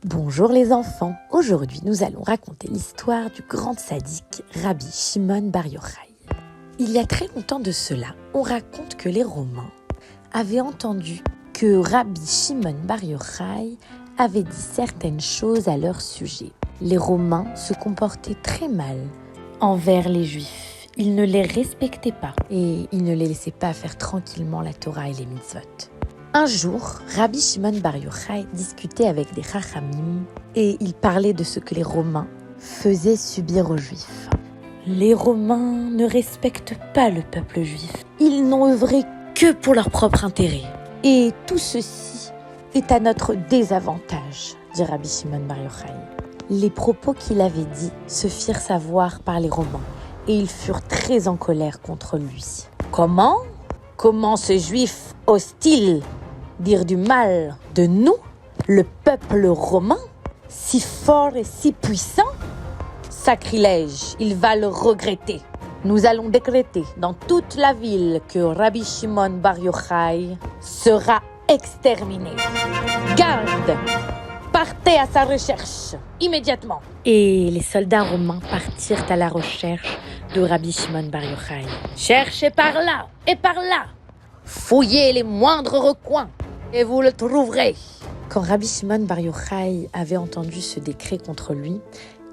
Bonjour les enfants, aujourd'hui nous allons raconter l'histoire du grand sadique Rabbi Shimon Bar Yochai. Il y a très longtemps de cela, on raconte que les Romains avaient entendu que Rabbi Shimon Bar Yochai avait dit certaines choses à leur sujet. Les Romains se comportaient très mal envers les Juifs. Ils ne les respectaient pas et ils ne les laissaient pas faire tranquillement la Torah et les mitzvot. Un jour, Rabbi Shimon Bar Yochai discutait avec des Chachamim et il parlait de ce que les Romains faisaient subir aux Juifs. Les Romains ne respectent pas le peuple juif. Ils n'ont œuvré que pour leur propre intérêt. Et tout ceci est à notre désavantage, dit Rabbi Shimon Bar Yochai. Les propos qu'il avait dits se firent savoir par les Romains et ils furent très en colère contre lui. Comment ces Juifs hostiles dire du mal de nous, le peuple romain, si fort et si puissant? Sacrilège, il va le regretter. Nous allons décréter dans toute la ville que Rabbi Shimon Bar Yochai sera exterminé. Garde, partez à sa recherche, immédiatement. Et les soldats romains partirent à la recherche de Rabbi Shimon Bar Yochai. Cherchez par là et par là. Fouillez les moindres recoins et vous le trouverez. Quand Rabbi Shimon Bar Yochai avait entendu ce décret contre lui,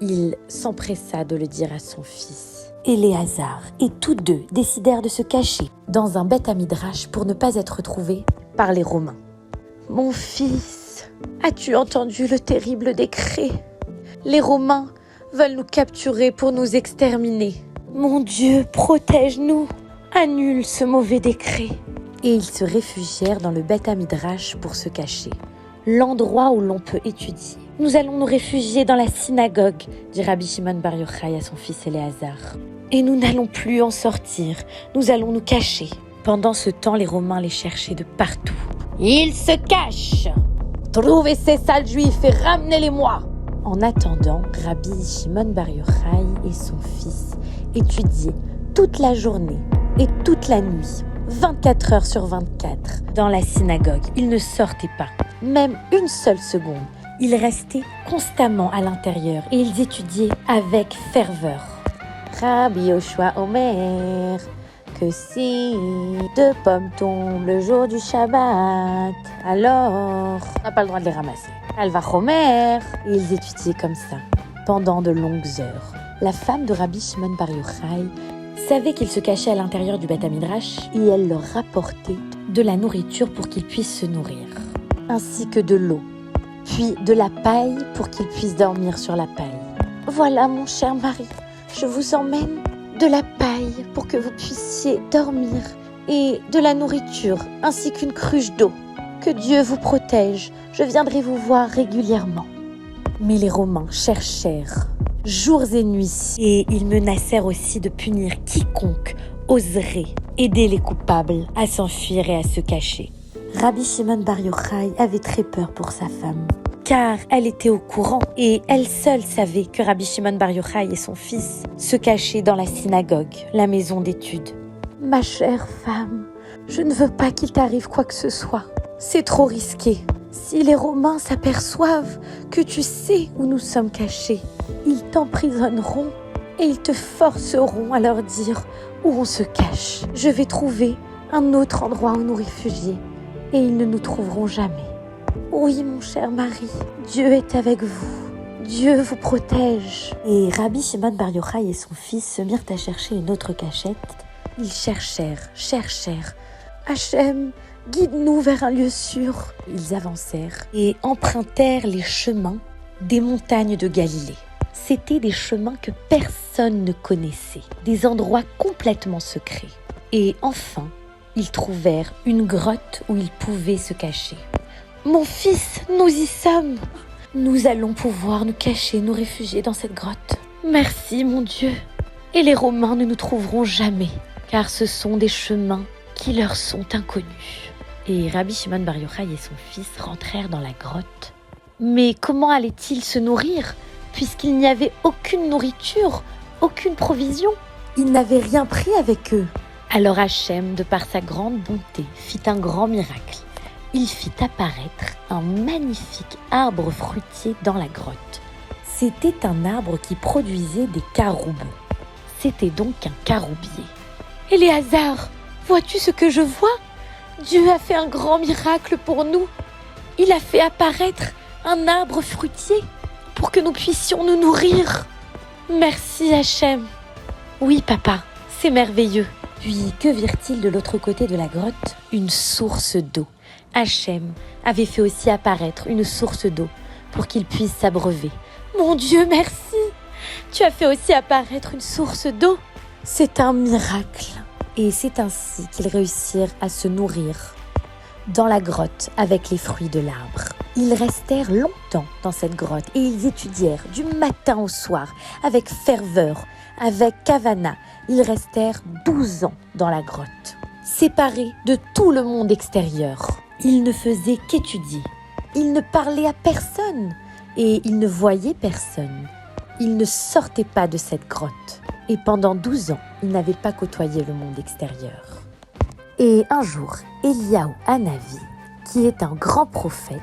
il s'empressa de le dire à son fils Éléazar, et tous deux décidèrent de se cacher dans un Beth Midrash pour ne pas être retrouvés par les Romains. Mon fils, as-tu entendu le terrible décret? Les Romains veulent nous capturer pour nous exterminer. Mon Dieu, protège-nous, annule ce mauvais décret. Et ils se réfugièrent dans le Beth Midrash pour se cacher, l'endroit où l'on peut étudier. Nous allons nous réfugier dans la synagogue, dit Rabbi Shimon Bar Yochai à son fils Éléazar. Et nous n'allons plus en sortir, nous allons nous cacher. Pendant ce temps, les Romains les cherchaient de partout. Ils se cachent! Trouvez ces sales Juifs et ramenez-les-moi! En attendant, Rabbi Shimon Bar Yochai et son fils étudiaient toute la journée et toute la nuit. 24 heures sur 24, dans la synagogue. Ils ne sortaient pas, même une seule seconde. Ils restaient constamment à l'intérieur et ils étudiaient avec ferveur. Rabbi Yoshua Omer, que si deux pommes tombent le jour du Shabbat, alors on n'a pas le droit de les ramasser. Alva Omer. Et ils étudiaient comme ça, pendant de longues heures. La femme de Rabbi Shimon Bar Yochai savait qu'ils se cachaient à l'intérieur du Beth Midrash et elle leur rapportait de la nourriture pour qu'ils puissent se nourrir, ainsi que de l'eau, puis de la paille pour qu'ils puissent dormir sur la paille. Voilà, mon cher mari, je vous emmène de la paille pour que vous puissiez dormir et de la nourriture, ainsi qu'une cruche d'eau. Que Dieu vous protège, je viendrai vous voir régulièrement. Mais les Romains cherchèrent jours et nuits, et ils menacèrent aussi de punir quiconque oserait aider les coupables à s'enfuir et à se cacher. Rabbi Shimon Bar Yochai avait très peur pour sa femme, car elle était au courant et elle seule savait que Rabbi Shimon Bar Yochai et son fils se cachaient dans la synagogue, la maison d'études. « Ma chère femme, je ne veux pas qu'il t'arrive quoi que ce soit. C'est trop risqué. Si les Romains s'aperçoivent que tu sais où nous sommes cachés, ils t'emprisonneront et ils te forceront à leur dire où on se cache. Je vais trouver un autre endroit où nous réfugier et ils ne nous trouveront jamais. Oui, mon cher mari, Dieu est avec vous. Dieu vous protège. » Et Rabbi Shimon Bar Yochai et son fils se mirent à chercher une autre cachette. Ils cherchèrent. Hachem, guide-nous vers un lieu sûr. Ils avancèrent et empruntèrent les chemins des montagnes de Galilée. C'étaient des chemins que personne ne connaissait, des endroits complètement secrets. Et enfin, ils trouvèrent une grotte où ils pouvaient se cacher. « Mon fils, nous y sommes! Nous allons pouvoir nous cacher, nous réfugier dans cette grotte. Merci, mon Dieu! Et les Romains ne nous trouveront jamais, car ce sont des chemins qui leur sont inconnus. » Et Rabbi Shimon Bar Yochai et son fils rentrèrent dans la grotte. Mais comment allaient-ils se nourrir, puisqu'il n'y avait aucune nourriture, aucune provision? Ils n'avaient rien pris avec eux. Alors Hachem, de par sa grande bonté, fit un grand miracle. il fit apparaître un magnifique arbre fruitier dans la grotte. C'était un arbre qui produisait des caroubes. C'était donc un caroubier. « Éléazar, vois-tu ce que je vois ? Dieu a fait un grand miracle pour nous. Il a fait apparaître un arbre fruitier pour que nous puissions nous nourrir. Merci Hachem. » « Oui papa, c'est merveilleux. » Puis que virent-ils de l'autre côté de la grotte ? Une source d'eau. Hachem avait fait aussi apparaître une source d'eau pour qu'ils puissent s'abreuver. « Mon Dieu, merci! Tu as fait aussi apparaître une source d'eau. C'est un miracle. » Et c'est ainsi qu'ils réussirent à se nourrir dans la grotte avec les fruits de l'arbre. Ils restèrent longtemps dans cette grotte et ils étudièrent du matin au soir avec ferveur, avec kavana. Ils restèrent 12 ans dans la grotte, séparés de tout le monde extérieur. Ils ne faisaient qu'étudier. Ils ne parlaient à personne et ils ne voyaient personne. Ils ne sortaient pas de cette grotte. Et pendant 12 ans, ils n'avaient pas côtoyé le monde extérieur. Et un jour, Eliyahu Hanavi, qui est un grand prophète,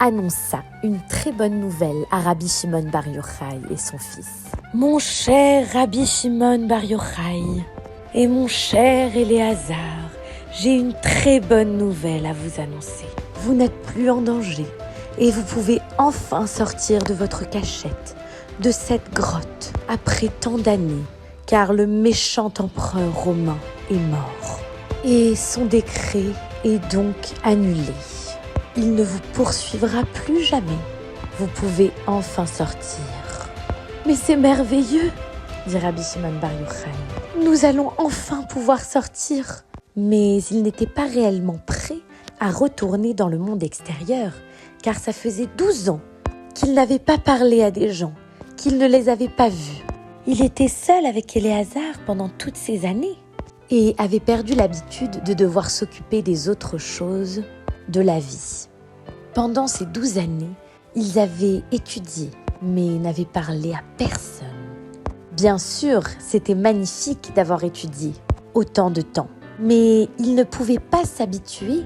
annonça une très bonne nouvelle à Rabbi Shimon Bar Yochai et son fils. « Mon cher Rabbi Shimon Bar Yochai et mon cher Éléazar, j'ai une très bonne nouvelle à vous annoncer. Vous n'êtes plus en danger et vous pouvez enfin sortir de votre cachette, de cette grotte, après tant d'années, car le méchant empereur romain est mort. Et son décret est donc annulé. Il ne vous poursuivra plus jamais. Vous pouvez enfin sortir. » « Mais c'est merveilleux, » dit Rabbi Shimon Bar Yochai. « Nous allons enfin pouvoir sortir. » Mais il n'était pas réellement prêt à retourner dans le monde extérieur, car ça faisait 12 ans qu'il n'avait pas parlé à des gens, qu'il ne les avait pas vus. Il était seul avec Éléazar pendant toutes ces années et avait perdu l'habitude de devoir s'occuper des autres choses de la vie. Pendant ces 12 années, ils avaient étudié, mais n'avaient parlé à personne. Bien sûr, c'était magnifique d'avoir étudié autant de temps, mais ils ne pouvaient pas s'habituer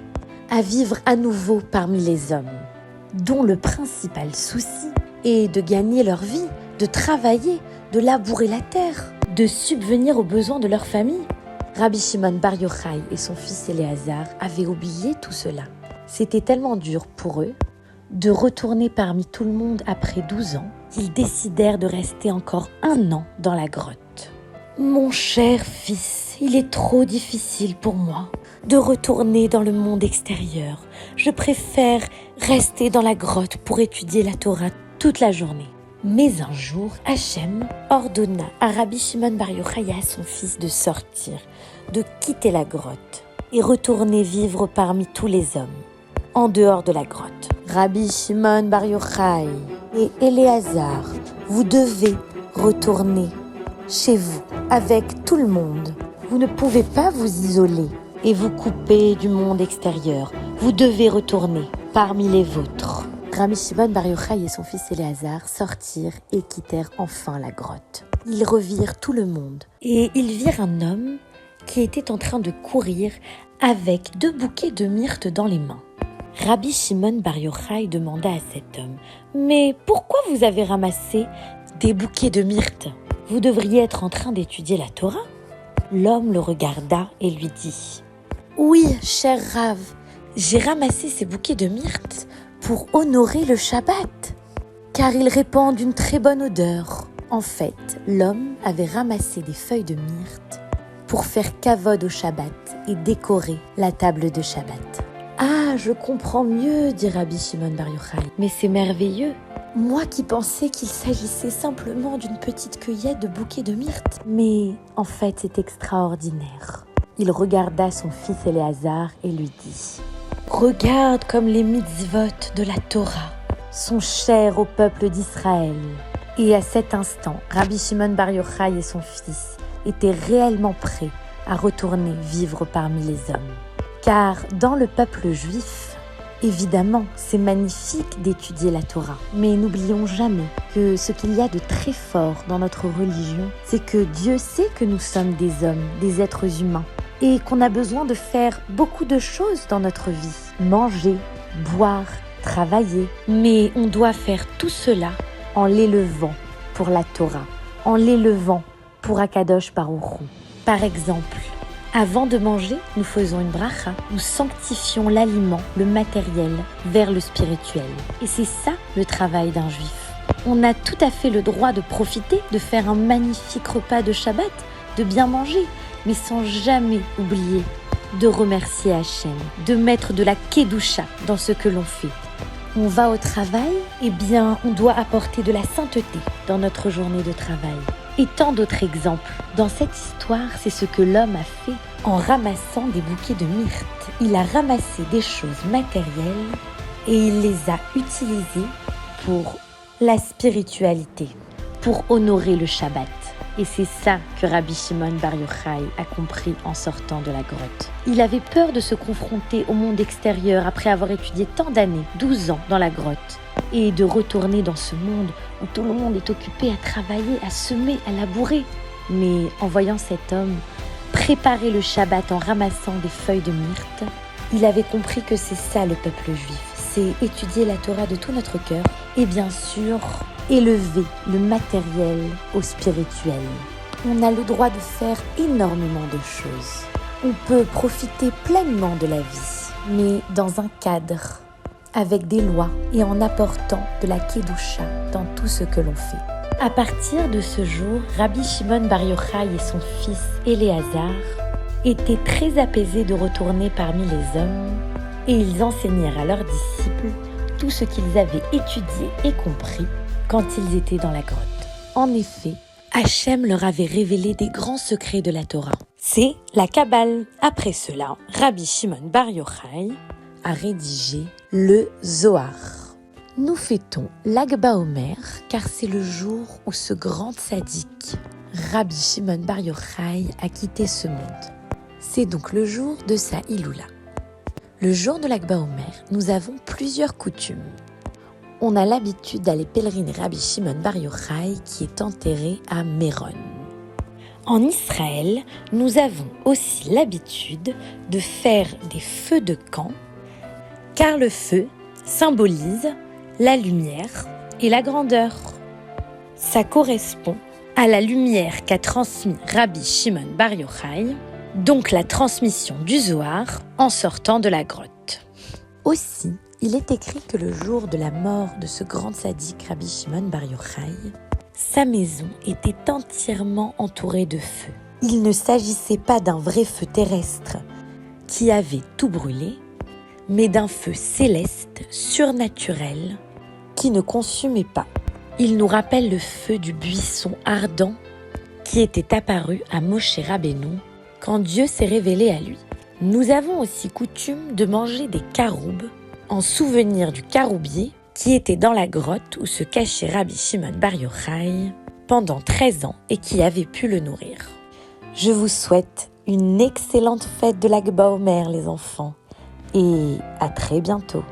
à vivre à nouveau parmi les hommes, dont le principal souci est de gagner leur vie, de travailler, de labourer la terre, de subvenir aux besoins de leur famille. Rabbi Shimon Bar Yochai et son fils Éléazar avaient oublié tout cela. C'était tellement dur pour eux de retourner parmi tout le monde après 12 ans qu'ils décidèrent de rester encore 1 an dans la grotte. « Mon cher fils, il est trop difficile pour moi de retourner dans le monde extérieur. Je préfère rester dans la grotte pour étudier la Torah toute la journée. » Mais un jour, Hachem ordonna à Rabbi Shimon Bar Yochai et à son fils de sortir, de quitter la grotte et retourner vivre parmi tous les hommes, en dehors de la grotte. Rabbi Shimon Bar Yochai et Éléazar, vous devez retourner chez vous avec tout le monde. Vous ne pouvez pas vous isoler et vous couper du monde extérieur. Vous devez retourner parmi les vôtres. Rabbi Shimon Bar Yochai et son fils Éléazar sortirent et quittèrent enfin la grotte. Ils revirent tout le monde et ils virent un homme qui était en train de courir avec 2 bouquets de myrte dans les mains. Rabbi Shimon Bar Yochai demanda à cet homme « Mais pourquoi vous avez ramassé des bouquets de myrte ? Vous devriez être en train d'étudier la Torah ?» L'homme le regarda et lui dit « Oui, cher Rav, j'ai ramassé ces bouquets de myrte pour honorer le Shabbat, car ils répandent une très bonne odeur. » En fait, l'homme avait ramassé des feuilles de myrte pour faire kavod au Shabbat et décorer la table de Shabbat. « Ah, je comprends mieux, dit Rabbi Shimon Bar Yochai. Mais c'est merveilleux. Moi qui pensais qu'il s'agissait simplement d'une petite cueillette de bouquets de myrte. Mais en fait, c'est extraordinaire. » Il regarda son fils Éléazar et lui dit « Regarde comme les mitzvot de la Torah sont chers au peuple d'Israël. » Et à cet instant, Rabbi Shimon Bar Yochai et son fils étaient réellement prêts à retourner vivre parmi les hommes. Car dans le peuple juif, évidemment, c'est magnifique d'étudier la Torah. Mais n'oublions jamais que ce qu'il y a de très fort dans notre religion, c'est que Dieu sait que nous sommes des hommes, des êtres humains, et qu'on a besoin de faire beaucoup de choses dans notre vie. Manger, boire, travailler. Mais on doit faire tout cela en l'élevant pour la Torah, en l'élevant pour Akadosh Baruch Hu. Par exemple, avant de manger, nous faisons une bracha. Nous sanctifions l'aliment, le matériel, vers le spirituel. Et c'est ça le travail d'un juif. On a tout à fait le droit de profiter, de faire un magnifique repas de Shabbat, de bien manger, mais sans jamais oublier de remercier Hachem, de mettre de la kedusha dans ce que l'on fait. On va au travail, eh bien, on doit apporter de la sainteté dans notre journée de travail. Et tant d'autres exemples. Dans cette histoire, c'est ce que l'homme a fait en ramassant des bouquets de myrte. Il a ramassé des choses matérielles et il les a utilisées pour la spiritualité, pour honorer le Shabbat. Et c'est ça que Rabbi Shimon Bar Yochai a compris en sortant de la grotte. Il avait peur de se confronter au monde extérieur après avoir étudié tant d'années, 12 ans dans la grotte, et de retourner dans ce monde où tout le monde est occupé à travailler, à semer, à labourer. Mais en voyant cet homme préparer le Shabbat en ramassant des feuilles de myrte, il avait compris que c'est ça le peuple juif. C'est étudier la Torah de tout notre cœur et bien sûr élever le matériel au spirituel. On a le droit de faire énormément de choses. On peut profiter pleinement de la vie, mais dans un cadre, avec des lois et en apportant de la kedusha dans tout ce que l'on fait. À partir de ce jour, Rabbi Shimon Bar Yochai et son fils Éléazar étaient très apaisés de retourner parmi les hommes et ils enseignèrent à leurs disciples tout ce qu'ils avaient étudié et compris quand ils étaient dans la grotte. En effet, Hachem leur avait révélé des grands secrets de la Torah. C'est la Kabbale. Après cela, Rabbi Shimon Bar Yochai a rédigé le Zohar. Nous fêtons l'Ag BaOmer car c'est le jour où ce grand tzaddik, Rabbi Shimon Bar Yochai, a quitté ce monde. C'est donc le jour de sa Hiloula. Le jour de l'Ag BaOmer, nous avons plusieurs coutumes. On a l'habitude d'aller pèleriner Rabbi Shimon Bar Yochai qui est enterré à Méron. En Israël, nous avons aussi l'habitude de faire des feux de camp car le feu symbolise la lumière et la grandeur. Ça correspond à la lumière qu'a transmis Rabbi Shimon Bar Yochai, donc la transmission du Zohar en sortant de la grotte. Aussi, il est écrit que le jour de la mort de ce grand tzaddik Rabbi Shimon Bar Yochai, sa maison était entièrement entourée de feu. Il ne s'agissait pas d'un vrai feu terrestre qui avait tout brûlé, mais d'un feu céleste, surnaturel, qui ne consumait pas. Il nous rappelle le feu du buisson ardent qui était apparu à Moshe Rabbeinu quand Dieu s'est révélé à lui. Nous avons aussi coutume de manger des caroubes en souvenir du caroubier qui était dans la grotte où se cachait Rabbi Shimon Bar Yochai pendant 13 ans et qui avait pu le nourrir. Je vous souhaite une excellente fête de l'Ag BaOmer, les enfants, et à très bientôt.